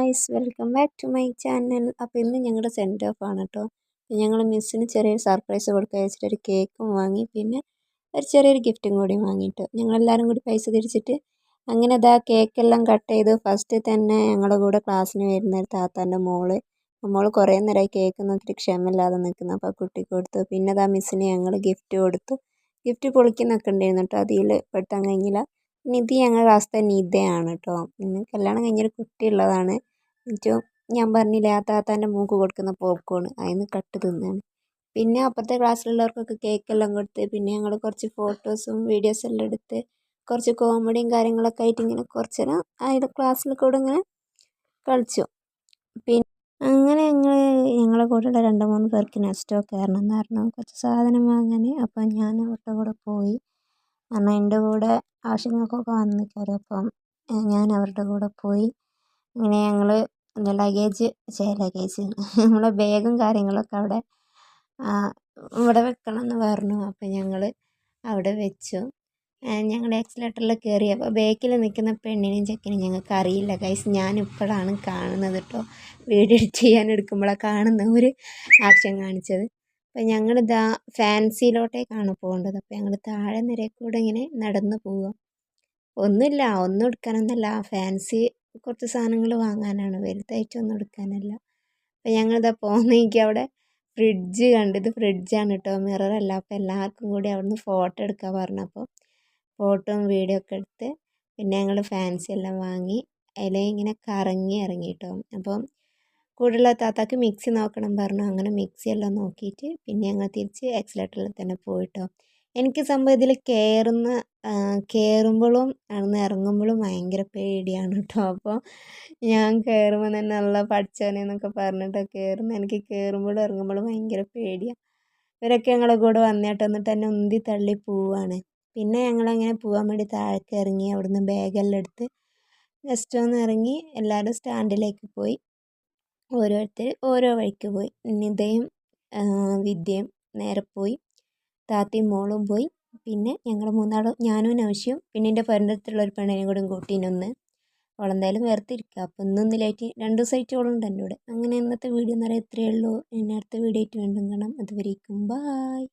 Guys, welcome back to my channel. അപ്പോൾ ഇന്ന് ഞങ്ങളുടെ സെൻഡ് ഓഫ് ആണ് കേട്ടോ. ഞങ്ങൾ മിസ്സിന് ചെറിയൊരു സർപ്രൈസ് കൊടുക്കുക വെച്ചിട്ട് ഒരു കേക്കും വാങ്ങി, പിന്നെ ഒരു ചെറിയൊരു ഗിഫ്റ്റും കൂടി വാങ്ങിയിട്ട് ഞങ്ങളെല്ലാവരും കൂടി പൈസ തിരിച്ചിട്ട് അങ്ങനെ അതാ കേക്കെല്ലാം കട്ട് ചെയ്ത് ഫസ്റ്റ് തന്നെ ഞങ്ങളുടെ കൂടെ ക്ലാസ്സിന് വരുന്ന ഒരു താത്താൻ്റെ മോള് കുറേ നേരമായി കേക്ക് നോക്കിയിട്ട് ക്ഷമയില്ലാതെ നിൽക്കുന്നു. അപ്പോൾ കുട്ടിക്ക് കൊടുത്തു. പിന്നെ അതാ മിസ്സിന് ഞങ്ങൾ ഗിഫ്റ്റ് കൊടുത്തു. ഗിഫ്റ്റ് പൊളിക്കുന്നൊക്കെ ഉണ്ടായിരുന്നു കേട്ടോ, അതിൽ പെട്ടാൻ കഴിഞ്ഞില്ല. നിധി ഞങ്ങളുടെ ക്ലാസ്സിലെ നിധയാണ് കേട്ടോ. കല്യാണം കഴിഞ്ഞൊരു കുട്ടിയുള്ളതാണ്. ഏറ്റവും ഞാൻ പറഞ്ഞില്ലേ ആ താത്താൻ്റെ മൂക്ക് കൊടുക്കുന്ന പോപ്കോൺ അതിന് കട്ട് തിന്നാണ്. പിന്നെ അപ്പുറത്തെ ക്ലാസ്സിലുള്ളവർക്കൊക്കെ കേക്കെല്ലാം കൊടുത്ത് പിന്നെ ഞങ്ങൾ കുറച്ച് ഫോട്ടോസും വീഡിയോസും എല്ലാം എടുത്ത് കുറച്ച് കോമഡിയും കാര്യങ്ങളൊക്കെ ആയിട്ട് ഇങ്ങനെ കുറച്ച് നേരം അതിൻ്റെ ക്ലാസ്സിൽ കൂടെ ഇങ്ങനെ കളിച്ചു. പിന്നെ അങ്ങനെ ഞങ്ങളെ കൂടെയുള്ള 2-3 പേർക്ക് നെക്സ്റ്റോ കയറണം എന്നായിരുന്നു കുറച്ച് സാധനം വാങ്ങാൻ. അപ്പം ഞാൻ അവരുടെ കൂടെ പോയി. കാരണം എൻ്റെ കൂടെ ആവശ്യങ്ങൾക്കൊക്കെ വന്ന് കയറി. അപ്പം ഞാൻ അവരുടെ കൂടെ പോയി. ഇങ്ങനെ ഞങ്ങൾ ലഗേജ് നമ്മളെ ബാഗും കാര്യങ്ങളൊക്കെ ഇവിടെ വെക്കണം എന്ന് പറഞ്ഞു. അപ്പം ഞങ്ങൾ അവിടെ വെച്ചു. ഞങ്ങൾ എക്സലേറ്ററിൽ കയറി. അപ്പോൾ ബാക്കിൽ നിൽക്കുന്ന പെണ്ണിനെയും ചെക്കനെയും ഞങ്ങൾക്ക് അറിയില്ല ഗൈസ്. ഞാൻ ഇപ്പോഴാണ് കാണുന്നത് കേട്ടോ, വീഡിയോ എഡിറ്റ് ചെയ്യാൻ എടുക്കുമ്പോഴാണ് കാണുന്ന ഒരു ആക്ഷൻ കാണിച്ചത്. അപ്പം ഞങ്ങളിതാ ഫാൻസിയിലോട്ടേക്കാണ് പോകേണ്ടത്. അപ്പോൾ ഞങ്ങൾ താഴെ നിരയിൽ കൂടെ ഇങ്ങനെ നടന്നു പോവുക. ഒന്നും എടുക്കാനൊന്നുമല്ല, ഫാൻസി കുറച്ച് സാധനങ്ങൾ വാങ്ങാനാണ്, വലുതായിട്ടൊന്നും എടുക്കാനല്ല. അപ്പം ഞങ്ങളിതാ പോകുന്നെങ്കിൽ അവിടെ ഫ്രിഡ്ജ് കണ്ടു. ഇത് ഫ്രിഡ്ജാണ് കേട്ടോ, മിററല്ല. അപ്പോൾ എല്ലാവർക്കും കൂടി അവിടുന്ന് ഫോട്ടോ എടുക്കാൻ പറഞ്ഞപ്പോൾ ഫോട്ടോയും വീഡിയോ ഒക്കെ എടുത്ത് പിന്നെ ഞങ്ങൾ ഫാൻസി എല്ലാം വാങ്ങി അതിൽ ഇങ്ങനെ കറങ്ങി ഇറങ്ങി കേട്ടോ. അപ്പം കൂടുതലുള്ള താത്താക്ക് മിക്സി നോക്കണം പറഞ്ഞു. അങ്ങനെ മിക്സി എല്ലാം നോക്കിയിട്ട് പിന്നെ ഞങ്ങൾ തിരിച്ച് എക്സലേറ്ററിൽ തന്നെ പോയിട്ടോ. എനിക്ക് സംഭവം ഇതിൽ കയറുമ്പോഴും അവിടുന്ന് ഇറങ്ങുമ്പോഴും ഭയങ്കര പേടിയാണ് കേട്ടോ. അപ്പോൾ ഞാൻ കയറുമ്പോൾ തന്നെ നല്ല പഠിച്ചവനെന്നൊക്കെ പറഞ്ഞിട്ട് കയറുന്നത്. എനിക്ക് കയറുമ്പോഴും ഇറങ്ങുമ്പോഴും ഭയങ്കര പേടിയാണ്. ഇവരൊക്കെ ഞങ്ങളെ കൂടെ വന്നിട്ട് എന്നിട്ട് തന്നെ ഉന്തി തള്ളി പോവാണ്. പിന്നെ ഞങ്ങളങ്ങനെ പോകാൻ വേണ്ടി താഴേക്ക് ഇറങ്ങി. അവിടുന്ന് ബാഗെല്ലാം എടുത്ത് ജസ്റ്റ് ഒന്ന് ഇറങ്ങി എല്ലാവരും സ്റ്റാൻഡിലേക്ക് പോയി. ഓരോരുത്തർ ഓരോ വഴിക്ക് പോയി. നിധയും വിദ്യയും നേരെ പോയി, താത്തയും മോളും പോയി. പിന്നെ ഞങ്ങൾ 3 ഞാനും നൗഷിയും പിന്നെ എൻ്റെ പരിസരത്തുള്ള ഒരു പെണ്ണിനെയും കൂടെ കൂട്ടീനൊന്ന്. അവളെന്തായാലും വേർതിരിക്കുക. അപ്പോൾ ഇന്നൊന്ന് ലേറ്റ് 2 ദിവസമായിട്ട് അവളുണ്ട് എൻ്റെ കൂടെ. അങ്ങനെ ഇന്നത്തെ വീഡിയോ എന്ന് പറയാൻ ഇത്രയേ ഉള്ളൂ. ഇനി അടുത്ത വീഡിയോ ആയിട്ട് വീണ്ടും കാണാം. അതുവരേക്കും ബായ്.